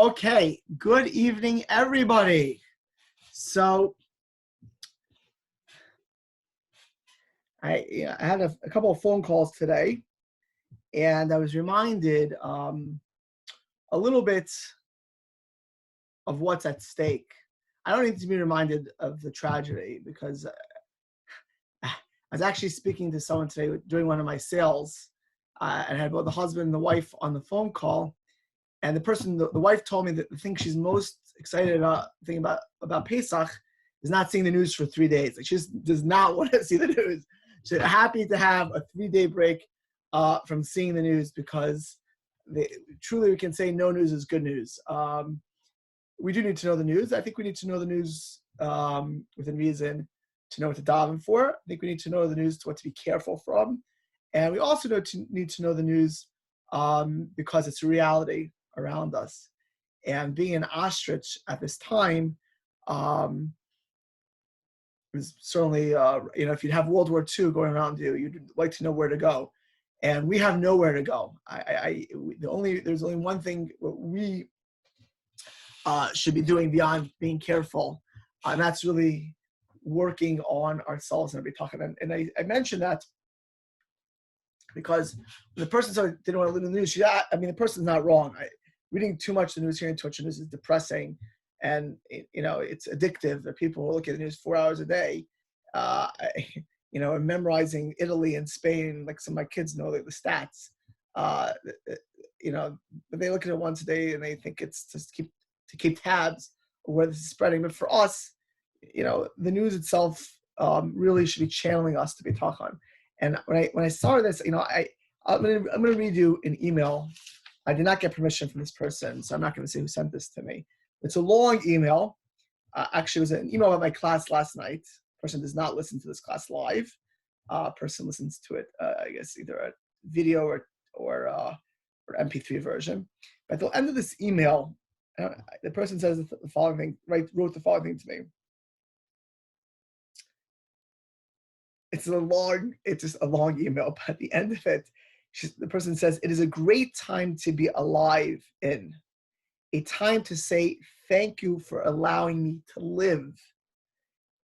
Okay, good evening, everybody. So I had a couple of phone calls today, and I was reminded a little bit of what's at stake. I don't need to be reminded of the tragedy because I was actually speaking to someone today during one of my sales, and I had both the husband and the wife on the phone call. And the wife told me that the thing she's most excited about, thinking about Pesach, is not seeing the news for 3 days. Like, she just does not want to see the news. She's happy to have a 3-day break from seeing the news because truly we can say no news is good news. We do need to know the news. I think we need to know the news within reason to know what to daven for. I think we need to know the news to what to be careful from. And we also need to know the news because it's a reality around us. And being an ostrich at this time is certainly, if you'd have World War II going around you, you'd like to know where to go. And we have nowhere to go. There's only one thing we should be doing beyond being careful, and that's really working on ourselves and Bitachon. And I mentioned that because when the person didn't want to live in the news, the person's not wrong. Reading too much of the news, hearing too much of the news is depressing, and it's addictive. There are people who look at the news 4 hours a day, and memorizing Italy and Spain, like some of my kids know the stats. But they look at it once a day and they think it's just to keep tabs of where this is spreading. But for us, the news itself really should be channeling us to Bitachon. And when I saw this, I'm gonna read you an email. I did not get permission from this person, so I'm not going to say who sent this to me. It's a long email. Actually, it was an email about my class last night. Person does not listen to this class live. Person listens to it, I guess, either a video or MP3 version. But at the end of this email, the person says the following thing. Wrote the following thing to me. It's just a long email, but at the end of it, the person says, "It is a great time to be alive in, a time to say thank you for allowing me to live."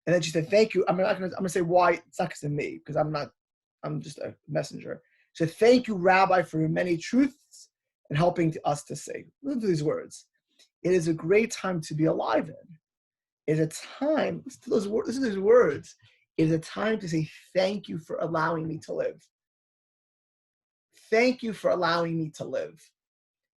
And then she said, "Thank you." I'm gonna say why. It's not because of me, because I'm just a messenger. She said, "Thank you, Rabbi, for your many truths and helping us to say." Listen to these words. It is a great time to be alive in. It is a time. Listen to these words. It is a time to say thank you for allowing me to live. Thank you for allowing me to live.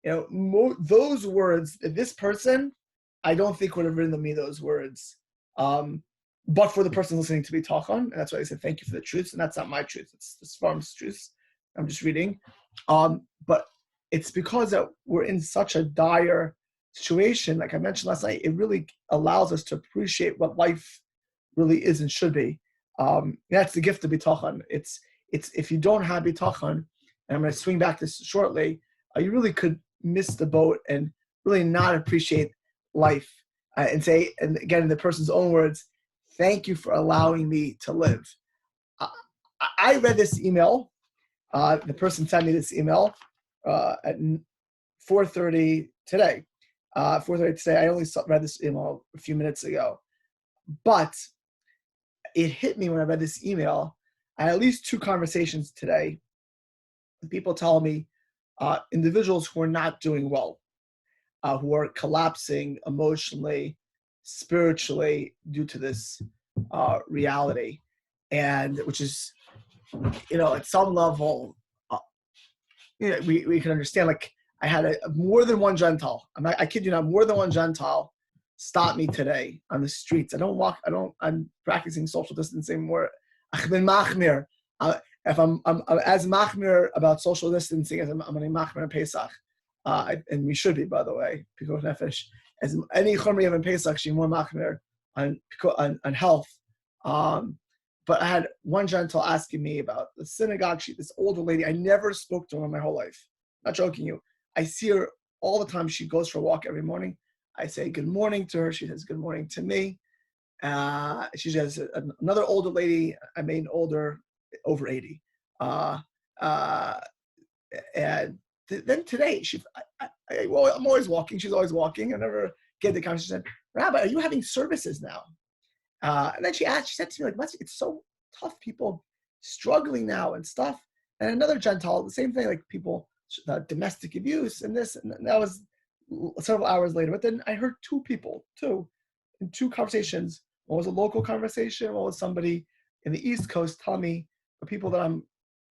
Those words, this person, I don't think would have written me those words. But for the person listening to me talk on, and that's why I said thank you for the truths, and that's not my truth, it's this farm's truths. I'm just reading. But it's because that we're in such a dire situation, like I mentioned last night, it really allows us to appreciate what life really is and should be. That's the gift of Bitachon. It's if you don't have Bitachon, and I'm going to swing back this shortly, you really could miss the boat and really not appreciate life and say, and again, in the person's own words, thank you for allowing me to live. I read this email. The person sent me this email at 4:30 today. 4:30 today. I only read this email a few minutes ago. But it hit me when I read this email. I had at least 2 conversations today. People tell me individuals who are not doing well, who are collapsing emotionally, spiritually due to this reality, and which is, at some level, we can understand. Like, I had more than one Gentile. I kid you not, more than one Gentile stopped me today on the streets. I'm practicing social distancing more. I've been machmir. If I'm as machmir about social distancing as I'm machmir in Pesach, and we should be, by the way, pikuach nefesh. As any chomri in Pesach, she's more machmir on health. But I had one Gentile asking me about the synagogue. This older lady, I never spoke to her in my whole life. Not joking you. I see her all the time. She goes for a walk every morning. I say good morning to her. She says good morning to me. She has another older lady. I mean older, over 80. And then today, well, I'm always walking. She's always walking. I never get the conversation. Rabbi, are you having services now? And then she said to me, like, it's so tough, people struggling now and stuff. And another Gentile, the same thing, like people, domestic abuse and this, and that was several hours later. But then I heard two in two conversations. One was a local conversation, one was somebody in the East Coast telling me the people that I'm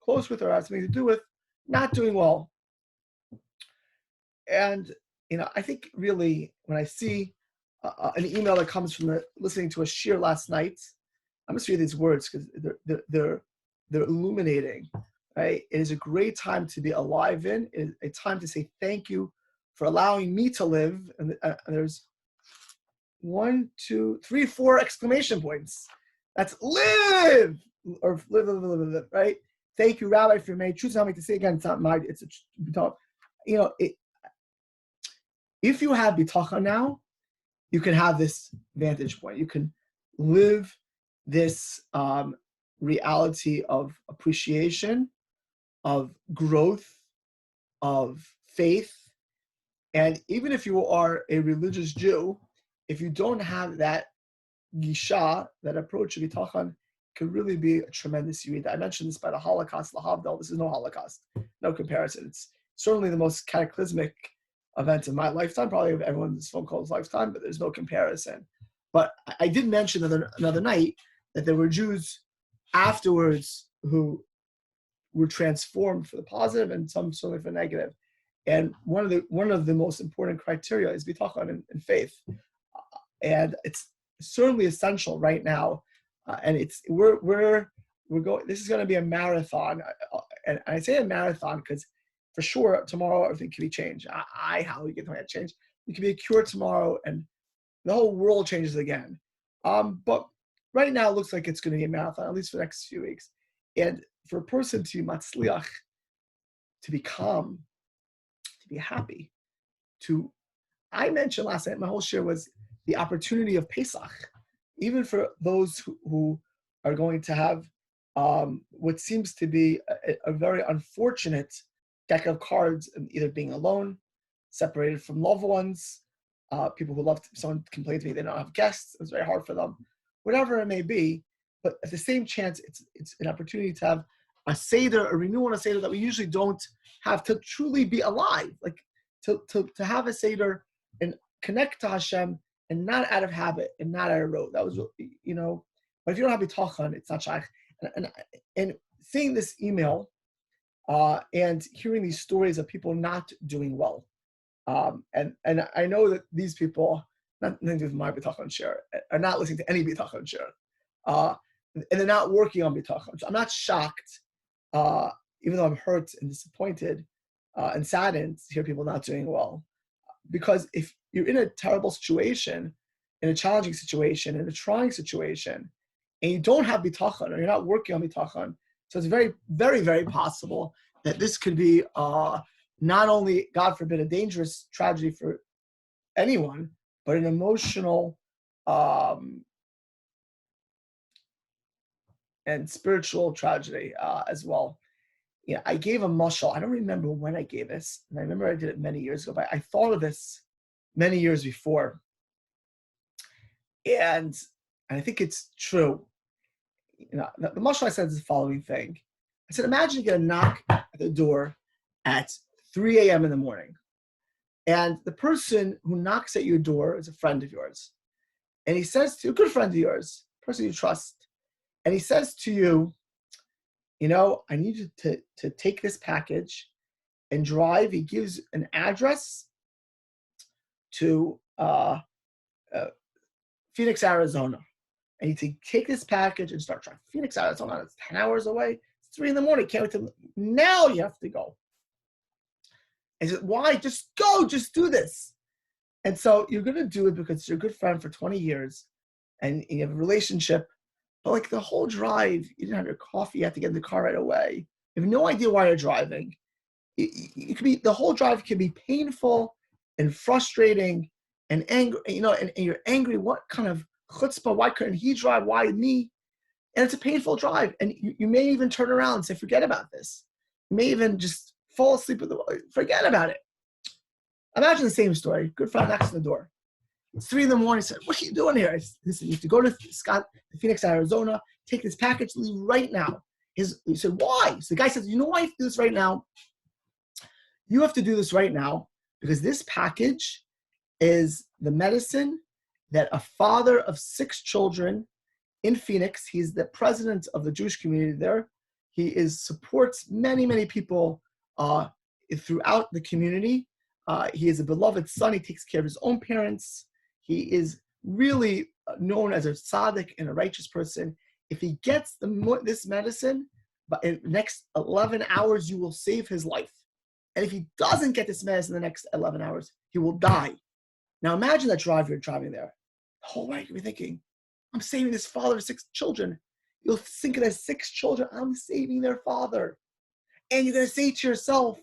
close with or have something to do with, not doing well. And, I think really when I see an email that comes from listening to a shiur last night, I'm just read these words because they're illuminating, right? It is a great time to be alive in. It is a time to say thank you for allowing me to live. And there's 1, 2, 3, 4 exclamation points. That's live, or live, right? Thank you, Rabbi, for your many truths. Allow me to say again, it's not mine. It's if you have bitachon now, you can have this vantage point. You can live this reality of appreciation, of growth, of faith. And even if you are a religious Jew, if you don't have that gisha, that approach of bitachon, could really be a tremendous yirida. I mentioned this by the Holocaust, lahavdal. This is no Holocaust, no comparison. It's certainly the most cataclysmic event in my lifetime, probably of everyone's phone call's lifetime, but there's no comparison. But I did mention another night that there were Jews afterwards who were transformed for the positive and some certainly for the negative. And one of the most important criteria is bitachon and faith. And it's certainly essential right now. And we're going. This is going to be a marathon, and I say a marathon because for sure tomorrow everything can be changed. How we get to change? It can be a cure tomorrow, and the whole world changes again. But right now it looks like it's going to be a marathon, at least for the next few weeks. And for a person to be matzliach, to be calm, to be happy, I mentioned last night, my whole share was the opportunity of Pesach. Even for those who are going to have what seems to be a very unfortunate deck of cards, either being alone, separated from loved ones, people who someone complained to me they don't have guests, it's very hard for them, whatever it may be. But at the same chance, it's an opportunity to have a seder, a renewal on a seder that we usually don't have, to truly be alive, like to have a seder and connect to Hashem, and not out of habit and not out of rote. That was, but if you don't have bitachon, it's not shaykh. And seeing this email and hearing these stories of people not doing well, and I know that these people, not nothing to do with my bitachon share, are not listening to any bitachon share, and they're not working on bitachon. So I'm not shocked, even though I'm hurt and disappointed and saddened to hear people not doing well. Because if you're in a terrible situation, in a challenging situation, in a trying situation, and you don't have bitachon, or you're not working on bitachon, so it's very, very, very possible that this could be not only, God forbid, a dangerous tragedy for anyone, but an emotional and spiritual tragedy as well. I gave a mashal. I don't remember when I gave this, and I remember I did it many years ago, but I thought of this many years before. And I think it's true. The mashal I said is the following thing. I said, imagine you get a knock at the door at 3 a.m. in the morning. And the person who knocks at your door is a friend of yours. And he says to you, a good friend of yours, a person you trust, and he says to you, I need you to take this package and drive. He gives an address to Phoenix, Arizona. And you take this package and start driving. Phoenix, Arizona, it's 10 hours away. It's 3 a.m. Can't wait to, now you have to go. I said, why? Just go, just do this. And so you're going to do it because you're a good friend for 20 years and you have a relationship. But like the whole drive, you didn't have your coffee, you have to get in the car right away. You have no idea why you're driving. It could be, the whole drive can be painful and frustrating and angry, and you're angry. What kind of chutzpah? Why couldn't he drive? Why me? And it's a painful drive. And you may even turn around and say, forget about this. You may even just fall asleep forget about it. Imagine the same story. Good friend knocks on the door. It's 3 a.m. He said, "What are you doing here?" I said, "Listen, you have to go to Phoenix, Arizona, take this package, leave right now." He said, "Why?" So the guy says, "You know why you have to do this right now? You have to do this right now because this package is the medicine that a father of 6 children in Phoenix, he's the president of the Jewish community there. He supports many, many people throughout the community. He is a beloved son. He takes care of his own parents. He is really known as a tzaddik and a righteous person. If he gets this medicine, but in the next 11 hours, you will save his life. And if he doesn't get this medicine in the next 11 hours, he will die." Now imagine that drive you're driving there. The whole way you'll be thinking, I'm saving this father of 6 children. You'll think it as 6 children. I'm saving their father. And you're going to say to yourself,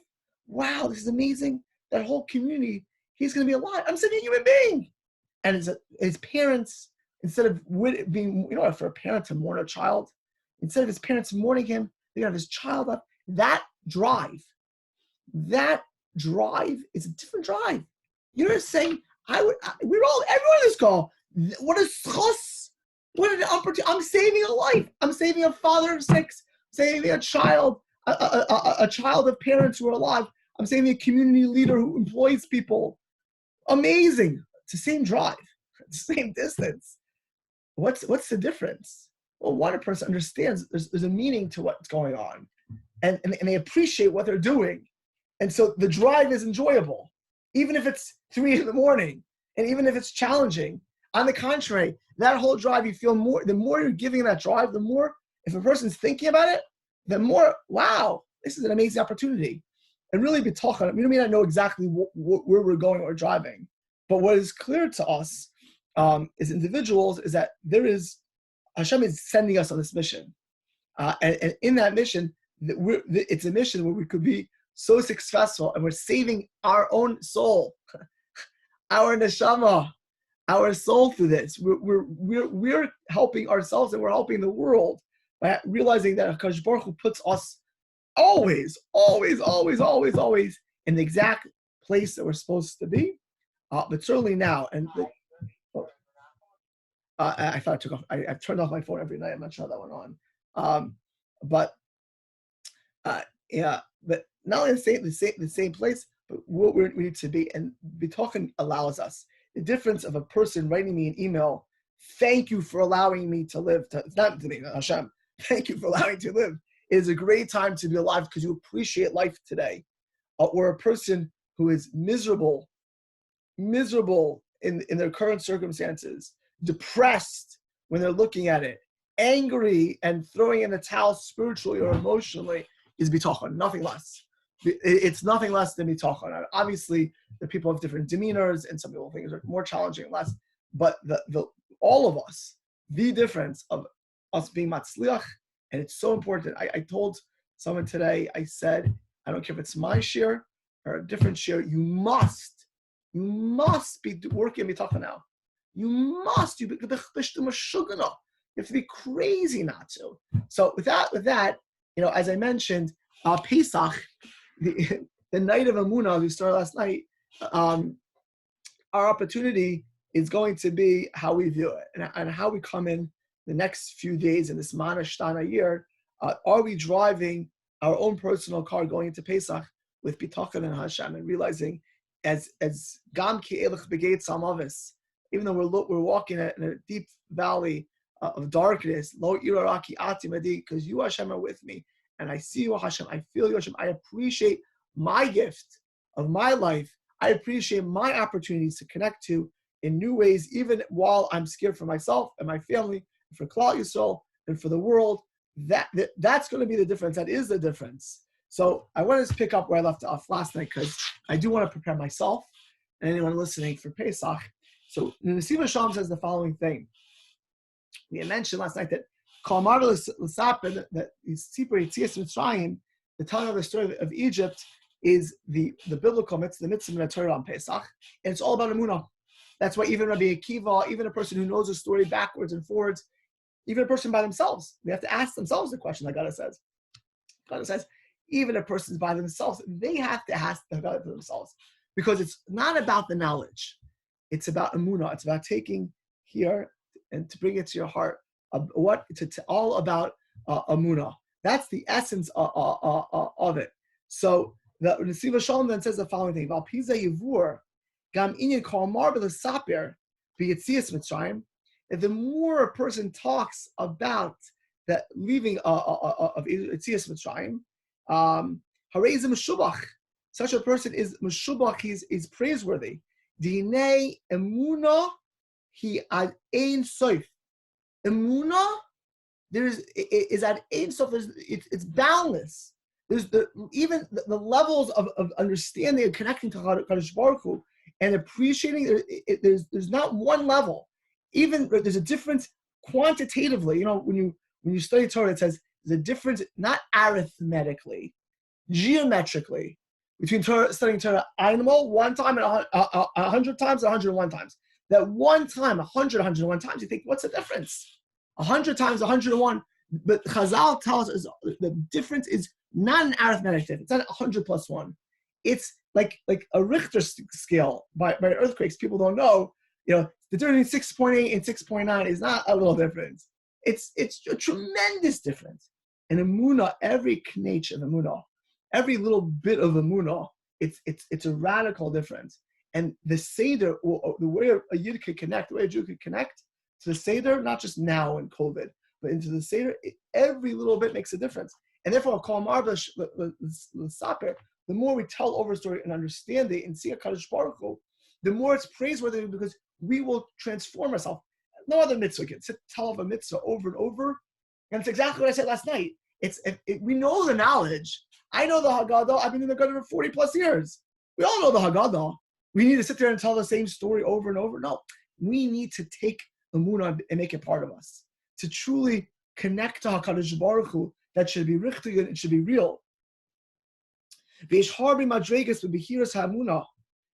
wow, this is amazing. That whole community, he's going to be alive. I'm saving a human being. And his parents, instead of being, for a parent to mourn a child, instead of his parents mourning him, they have his child up. That drive is a different drive. You're saying, everyone in this call, what a schos, what an opportunity. I'm saving a life. I'm saving a father of 6, saving a child, a child of parents who are alive. I'm saving a community leader who employs people. Amazing. It's the same drive, it's the same distance. What's the difference? Well, one person understands there's a meaning to what's going on, and they appreciate what they're doing. And so the drive is enjoyable, even if it's 3 a.m, and even if it's challenging. On the contrary, that whole drive, you feel more, the more you're giving that drive, the more, if a person's thinking about it, the more, wow, this is an amazing opportunity. And really be talking, we may not know exactly where we're going or driving, but what is clear to us as individuals is that Hashem is sending us on this mission. And in that mission, it's a mission where we could be so successful, and we're saving our own soul, our neshama, our soul through this. We're helping ourselves, and we're helping the world by realizing that HaKadosh Baruch Hu puts us always in the exact place that we're supposed to be. But certainly now, and I thought I took off. I turned off my phone every night. I'm not sure how that went on. But not only the same place, but what we need to be. And Bitachon allows us. The difference of a person writing me an email, thank you for allowing me to live. It's not to me, Hashem. Thank you for allowing me to live. It is a great time to be alive because you appreciate life today. Or a person who is miserable in their current circumstances, depressed when they're looking at it, angry and throwing in the towel spiritually or emotionally, is Bitachon, nothing less. It's nothing less than Bitachon. Obviously, the people have different demeanors, and some people think are more challenging and less. But all of us, the difference of us being matzliach, and it's so important. I told someone today, I said, I don't care if it's my shiur or a different shiur, you must be working Bitachon now. You must. You have to be crazy not to. So with that, as I mentioned, Pesach, the night of Amunah, we started last night, our opportunity is going to be how we view it and how we come in the next few days in this Manashtana year. Are we driving our own personal car going into Pesach with Bitachon and Hashem, and realizing as Gam Kehillas begate Samavis, even though we're walking in a deep valley of darkness, Lo iraraki atimadi, because you Hashem are with me, and I see you Hashem, I feel you Hashem, I appreciate my gift of my life, I appreciate my opportunities to connect to in new ways, even while I'm scared for myself and my family, and for Klal Yisrael, and for the world. That's going to be the difference. That is the difference. So I want to pick up where I left off last night, because I do want to prepare myself and anyone listening for Pesach. So Nesivos Shalom says the following thing. We had mentioned last night that Kalmar L'Sapen, that Sipur Yetzias Mitzrayim, the telling of the story of Egypt, is the biblical mitzvah, the mitzvah in the Torah on Pesach, and it's all about Emunah. That's why even Rabbi Akiva, even a person who knows the story backwards and forwards, even a person by themselves, they have to ask themselves the question, like God says. God says, even a person's by themselves, they have to ask God for themselves, because it's not about the knowledge. It's about emunah. It's about taking here and to bring it to your heart. It's all about emunah. That's the essence of it. So the Nesivos Shalom then says the following thing: Val Pisa Yivur, Gam Inyan Kol Mar B'Lesaper B'Yetzias Mitzrayim. And the more a person talks about the leaving of Yetzias Mitzrayim, Harei is Meshubach. Such a person is Meshubach. He's praiseworthy. Dinei Emunah he ad ein soif. Emunah is at ein sof. It's boundless. There's even the levels of understanding and connecting to Kadosh Baruch Hu and appreciating. There's not one level. Even there's a difference quantitatively. You know, when you study Torah, it says there's a difference not arithmetically, geometrically, between studying Torah animal one time and 100 times, 101 times. That one time, 101 times, you think, what's the difference? 100 times, 101. But Chazal tells us the difference is not an arithmetic difference. It's not 100 plus 1. It's like a Richter scale by earthquakes. People don't know. You know, the difference between 6.8 and 6.9 is not a little difference. It's a tremendous difference. And Emunah, every knach of Emunah, every little bit of Emunah, it's a radical difference. And the Seder, the way a Yid could connect, the way a Jew could connect to the Seder, not just now in COVID, but into the Seder, every little bit makes a difference. And therefore, the more we tell over a story and understand it and see a Kadosh Baruch Hu, the more it's praiseworthy, because we will transform ourselves. No other mitzvah can tell of a mitzvah over and over. And it's exactly what I said last night. We know the knowledge. I know the Haggadah. I've been in the Haggadah for 40 plus years. We all know the Haggadah. We need to sit there and tell the same story over and over. No, we need to take Emunah and make it part of us. To truly connect to HaKadosh Baruch Hu, that should be richtig and it should be real.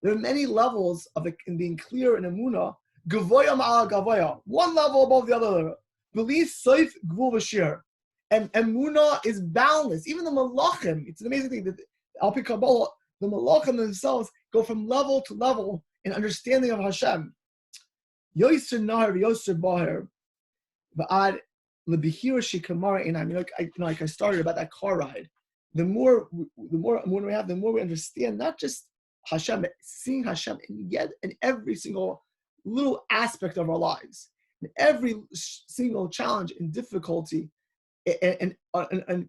There are many levels of it in being clear in Emunah. Gavoya ma'al gavoya, one level above the other. Belief, Seif, Gvul, Shiur. And Emunah is boundless. Even the Menachem, it's an amazing thing that Al Pi Kabbalah, the Menachem themselves go from level to level in understanding of Hashem. Yoser Nahar, Yoser Bahar, Va'ad Lebihir Shikamara. And I mean, like I started about that car ride. The more Emunah we have, the more we understand not just Hashem, but seeing Hashem in every single little aspect of our lives, in every single challenge and difficulty, and from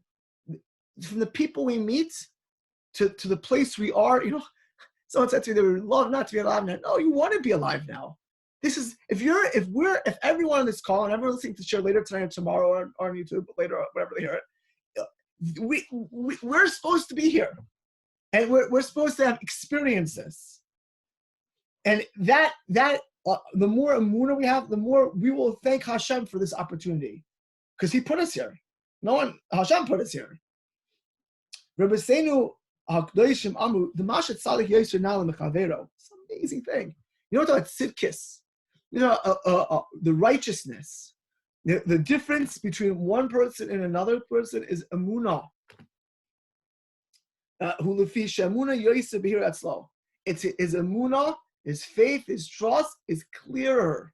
the people we meet to the place we are. You know, someone said to me they would love not to be alive now. No, you want to be alive now. This is if everyone on this call and everyone listening to share later tonight or tomorrow or on YouTube later or whatever they hear it, we're supposed to be here, and we're supposed to have experienced this, and that the more Emunah we have, the more we will thank Hashem for this opportunity, because He put us here. Hashem put us here. Rabbi Seinu HaKadoshim Amru, the Mashat Salih Yosher Nalam Mechavero. It's an amazing thing. You know what about Tzidkis? You know, the righteousness. The difference between one person and another person is Emunah. Hu lefi she'emunah yoseh b'hir atzlo. It's his Emunah, his faith, his trust is clearer.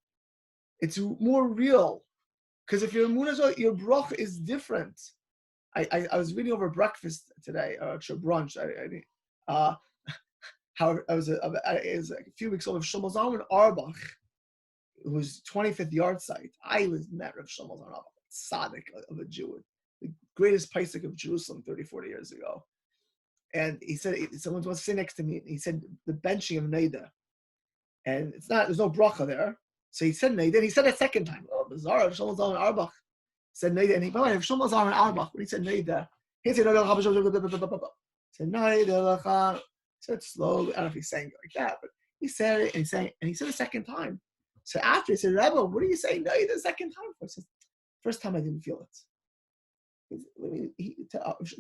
It's more real. Because if your Emunah, your bracha is different. I was reading over breakfast today, or brunch. However, it was a few weeks old of Shlomo Zalman Auerbach, whose 25th yard site. I was met Rav Shlomo Zalman Auerbach, tzaddik of a Jew, the greatest Pesach of Jerusalem 30, 40 years ago. And he said, someone wants to sit next to me, and he said, the benching of Neida. And there's no bracha there. So he said Neida, and he said it a second time. Oh, bizarre, Rav Shlomo Zalman Auerbach said Neida, and Rav Shlomo Zalman Auerbach, when he said Neida, he didn't say Neida, he said Neida, he said slowly. I don't know if he's saying it like that, but he said it, and he said it a second time. So after he said, Rebbe, what are you saying Neida the second time for? He said, first time I didn't feel it.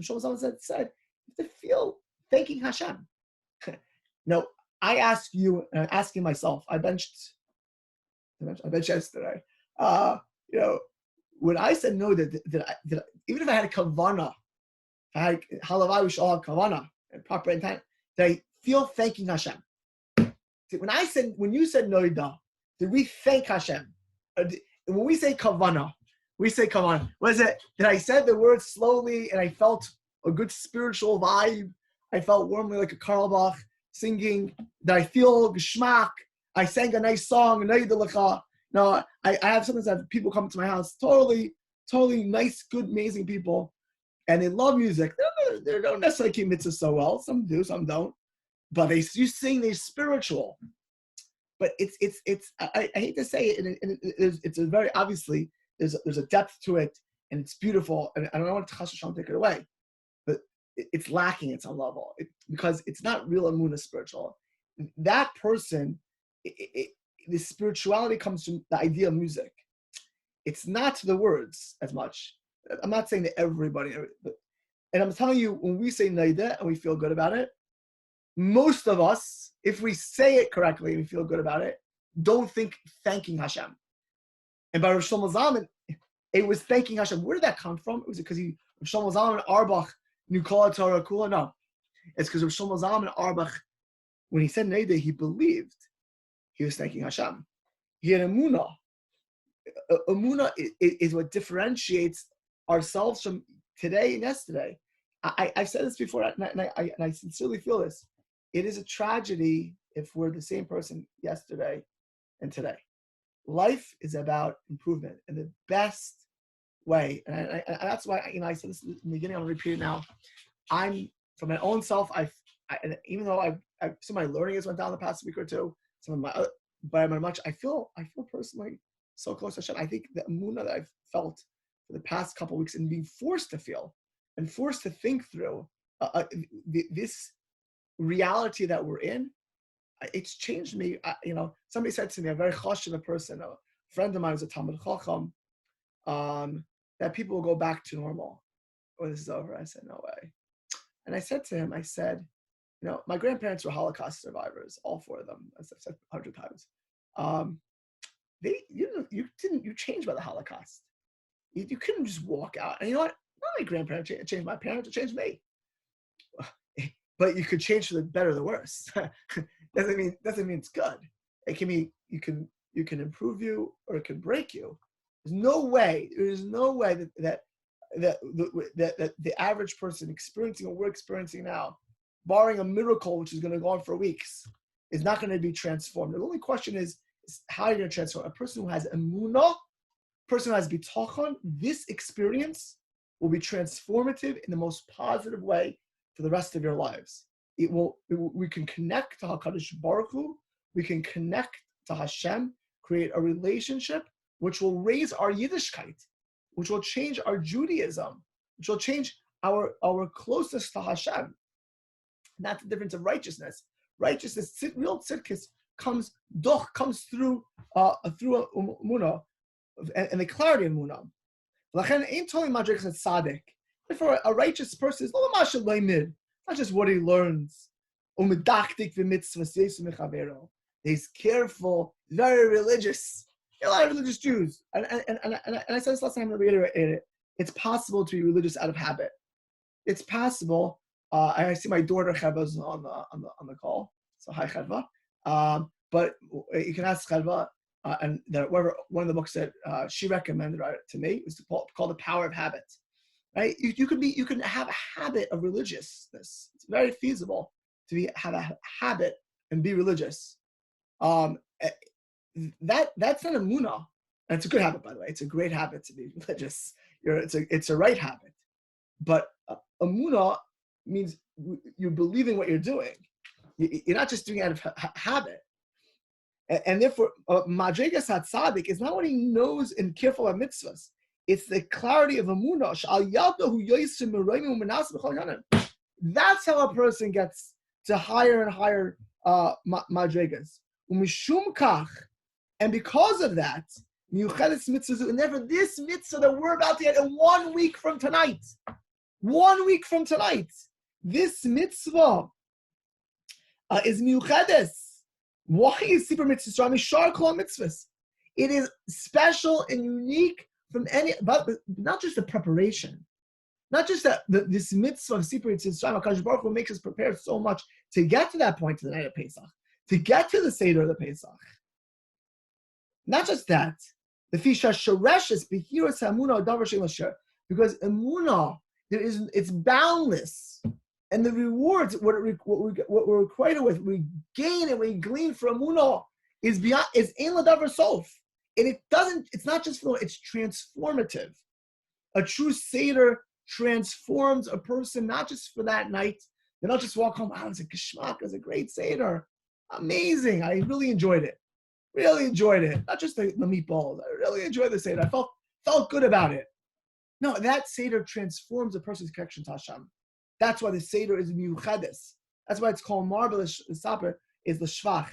Shlomo Zalman said, you have to feel thanking Hashem. No, I ask you, and I'm asking myself, I benched yesterday. You know, when I said no, that even if I had a kavana Halavai, we should all have kavana and proper intent. That I feel thanking Hashem. When you said noida, did we thank Hashem? When we say kavana, we say kavana. Was it that I said the word slowly and I felt a good spiritual vibe? I felt warmly like a Karlbach singing. That I feel geschmack. I sang a nice song. No, I have sometimes I have people come to my house, totally nice, good, amazing people, and they love music. They don't necessarily keep mitzvahs so well. Some do, some don't. But you sing, they're spiritual. But I hate to say it, and it's a very obviously there's a depth to it, and it's beautiful, and I don't want to take it away, but it's lacking at some level because it's not real emunah spiritual. That person, the spirituality comes from the idea of music. It's not the words as much. I'm not saying that everybody, and I'm telling you, when we say naida and we feel good about it, most of us, if we say it correctly and we feel good about it, don't think thanking Hashem. And by Rosh Zalman, it was thanking Hashem. Where did that come from? Was it because Rosh Zalman Arbach knew Kol Torah Kula? No. It's because Rosh Zalman Arbach, when he said naida, he believed he was thanking Hashem. He had emunah. Emunah is what differentiates ourselves from today and yesterday. I've said this before, and I sincerely feel this. It is a tragedy if we're the same person yesterday and today. Life is about improvement in the best way, and that's why I said this in the beginning. I'm repeating it now. I'm for my own self. And even though some of my learning has went down the past week or two, I feel personally so close to Hashem. I think the emunah that I've felt for the past couple of weeks and being forced to feel and forced to think through this reality that we're in, it's changed me. Somebody said to me, a very chashuv person, a friend of mine was a Talmid Chacham, that people will go back to normal when this is over. I said, no way. And I said to him, my grandparents were Holocaust survivors, all four of them, as I've said 100 times. You changed by the Holocaust. You couldn't just walk out. And you know what? Not my grandparents changed my parents, it changed me. But you could change for the better or the worse. doesn't mean it's good. It can be you can improve you or it can break you. There's no way that the average person experiencing what we're experiencing now, barring a miracle which is going to go on for weeks, is not going to be transformed. The only question is how you're going to transform. A person who has emunah, a person who has bitachon, this experience will be transformative in the most positive way for the rest of your lives. We can connect to HaKadosh Baruch Hu, we can connect to Hashem, create a relationship which will raise our Yiddishkeit, which will change our Judaism, which will change our closeness to Hashem. Not the difference of righteousness. Righteousness, real tzidkis, comes through emunah and the clarity of emunah. For a righteous person, it's not just what he learns. He's careful, very religious. A lot of religious Jews. And I said this last time, I'm going to reiterate it. It's possible to be religious out of habit. It's possible. I see my daughter Chava's on the call. So hi Chava. But you can ask Chava, and one of the books that she recommended to me was called The Power of Habit. Right? You can have a habit of religiousness. It's very feasible to have a habit and be religious. That's not emunah. And it's a good habit, by the way. It's a great habit to be religious. It's a right habit. But emunah means you're believing what you're doing. You're not just doing it out of habit. And therefore, Madregas HaTzadik is not what he knows and careful of mitzvahs. It's the clarity of emunah. That's how a person gets to higher and higher madregas. And because of that, and therefore this mitzvah that we're about to get in 1 week from tonight, this mitzvah is miuchedes. Why is super mitzvah? Mishar kol mitzvahs. It is special and unique from any, but not just the preparation, Not just that, this mitzvah of Sipur Yitzchak, HaKadosh Baruch Hu makes us prepare so much to get to that point, to the night of Pesach, to get to the Seder of the Pesach. Not just that, the Fisha Shareshes Behiras Hamuna Davar Shein L'Sher, because Emunah, it's boundless, and the rewards, what we're requited with, we gain and we glean from Emunah is beyond, is Ein L'Davar Sof, and it's not just for, it's transformative. A true Seder transforms a person, not just for that night. They don't just walk home, it's a geschmack, it's a great Seder. Amazing. I really enjoyed it. Really enjoyed it. Not just the meatballs. I really enjoyed the Seder. I felt good about it. No, that Seder transforms a person's connection to Hashem. That's why the Seder is Miuchades. That's why it's called marvelous. The Saper is the Shvach.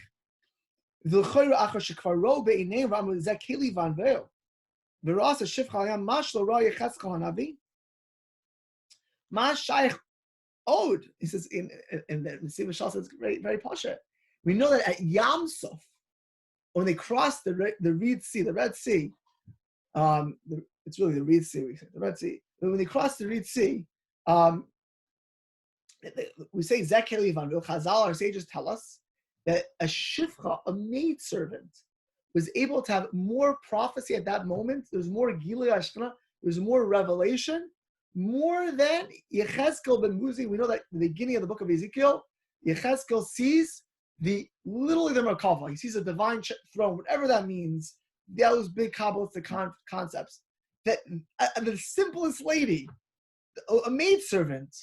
The Choyra Achar Shekvar Ro Be'inei Ramu Zek Hili Van Veo. The Rasa Shifcha Hayam Mashlo Ro Yechetzkel Hanavi. Mash Shaykh Od. He says in the Nesivos Shalom says very, very pasha. We know that at Yam Suf, when they crossed the Red Sea, it's really the Red Sea, we say, the Red Sea. But when they crossed the Red Sea, we say Zek Hili Van Veo. Chazal, our sages tell us that a shifcha, a maidservant, was able to have more prophecy at that moment. There's more Gilui Ashkana, there's more revelation, more than Yechezkel ben Muzi. We know that at the beginning of the book of Ezekiel, Yechezkel sees literally the Merkava. He sees a divine throne, whatever that means. Those big Kabbalistic concepts. That the simplest lady, a maidservant,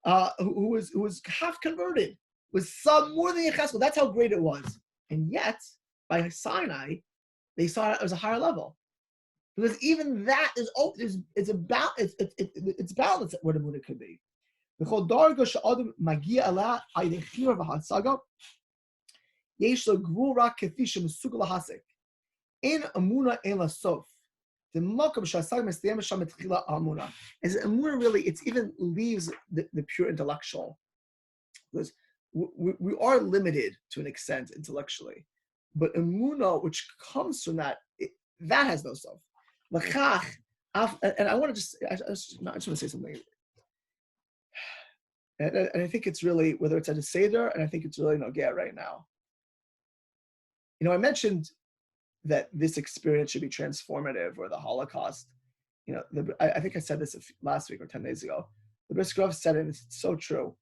who was half converted, was some more than Yechezkel. That's how great it was. And yet, by Sinai, they saw it as a higher level, because even that is it's balanced at what a Emunah could be. The whole darga she'adam magia ala haydechir v'hatzaga yesh lo gvul rak kefi shemesugal lahasik in Emunah ein lasof the makam shasag mestayem sham etchila Emunah. As Emunah really, it even leaves the pure intellectual, because we are limited to an extent intellectually. But Emunah, which comes from that, that has no self. And I want to I just want to say something. And I think it's really, whether it's at a Seder, and I think it's really Nogea right now. I mentioned that this experience should be transformative, or the Holocaust. I think I said this last week or 10 days ago. The Brisker Rav said it, and it's so true,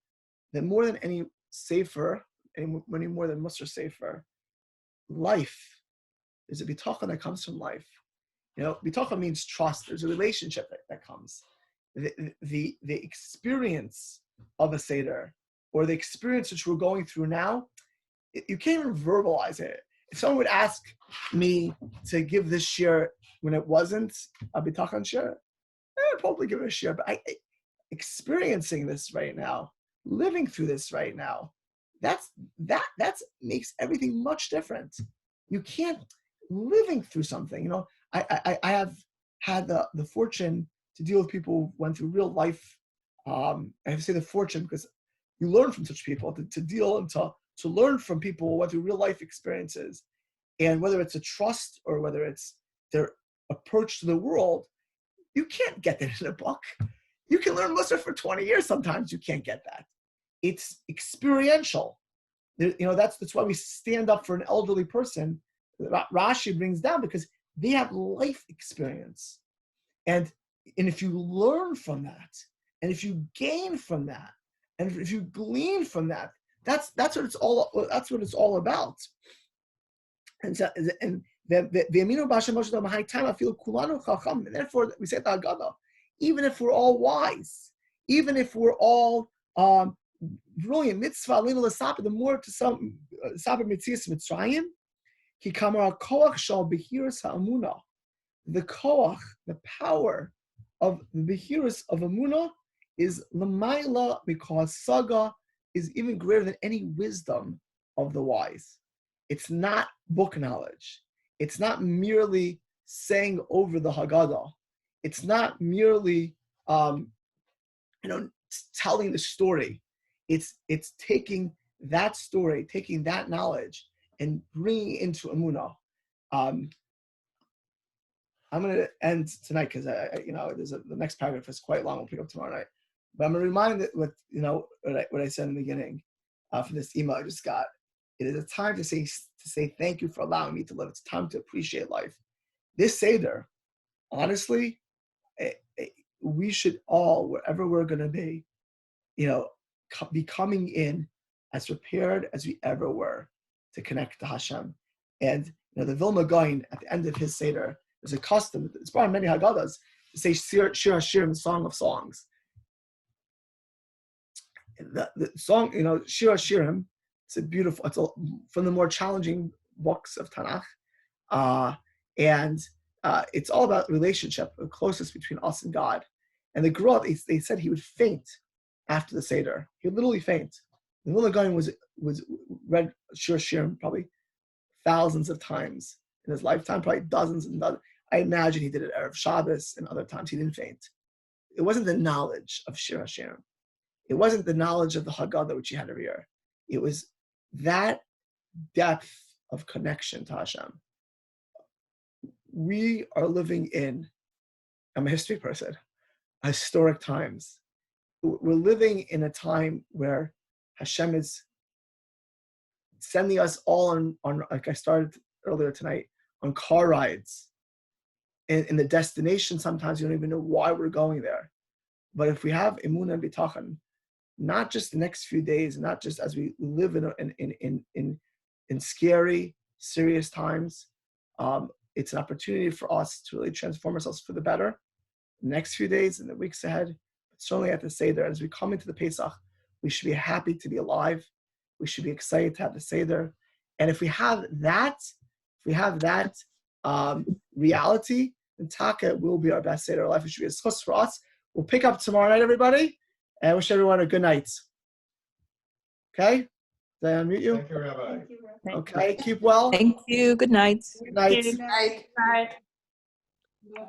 that more than any Sefer, any more than Musar Sefer, life, there's a bitachon that comes from life. Bitachon means trust. There's a relationship that comes. The experience of a Seder, or the experience which we're going through now, you can't even verbalize it. If someone would ask me to give this shiur when it wasn't a bitachon shiur, I'd probably give it a shiur. But experiencing this right now, living through this right now, that makes everything much different. You can't, living through something. I have had the fortune to deal with people who went through real life. I have to say the fortune, because you learn from such people, to deal and to learn from people who went through real life experiences, and whether it's a trust or whether it's their approach to the world, you can't get that in a book. You can learn Musar for 20 years. Sometimes you can't get that. It's experiential. That's why we stand up for an elderly person. Rashi brings down, because they have life experience, and if you learn from that, and if you gain from that, and if you glean from that, that's what it's all. That's what it's all about. And the amino b'Hashem Moshe high time I feel kulanu chacham, and therefore we say the Haggadah. Even if we're all wise, even if we're all brilliant, mitzvah alinu l'sapir, the more to some sapir mitzias mitzrayim, ki kamar koach shal behiras ha'amunah, the koach, the power of the behiras of amunah is l'mayla, because saga is even greater than any wisdom of the wise. It's not book knowledge. It's not merely saying over the Haggadah. It's not merely telling the story. It's taking that story, taking that knowledge, and bringing it into Emunah. I'm going to end tonight because the next paragraph is quite long. We'll pick up tomorrow night. But I'm going to remind it with what I said in the beginning for this email I just got. It is a time to say thank you for allowing me to live. It's time to appreciate life. This Seder, honestly, we should all, wherever we're going to be, be coming in as prepared as we ever were to connect to Hashem. And the Vilna Gaon at the end of his Seder, there's a custom, it's brought in many Haggadahs, to say Shiur HaShirim, the Song of Songs. The song, Shiur HaShirim, it's from the more challenging books of Tanakh. And it's all about relationship, the closeness between us and God. And the Gerut, they said he would faint after the Seder. He would literally faint. The Vilna Gaon was read Shiur HaShirim probably thousands of times in his lifetime, probably dozens and dozens. I imagine he did it Erev Shabbos and other times. He didn't faint. It wasn't the knowledge of Shiur HaShirim. It wasn't the knowledge of the Haggadah which he had every year. It was that depth of connection to Hashem. We are living in, I'm a history person, historic times. We're living in a time where Hashem is sending us all on like I started earlier tonight, on car rides. In the destination, sometimes you don't even know why we're going there. But if we have emunah and bitachon, not just the next few days, not just as we live in scary, serious times, it's an opportunity for us to really transform ourselves for the better. The next few days and the weeks ahead, but certainly at the Seder, as we come into the Pesach, we should be happy to be alive. We should be excited to have the Seder. And if we have that reality, then Taka will be our best Seder of life. It should be a schus for us. We'll pick up tomorrow night, everybody, and I wish everyone a good night. Okay? Did I unmute you? Thank you, Rabbi. Thank you, Rabbi. Okay, keep well. Thank you. Good night. Good night. Good night. Bye. Bye.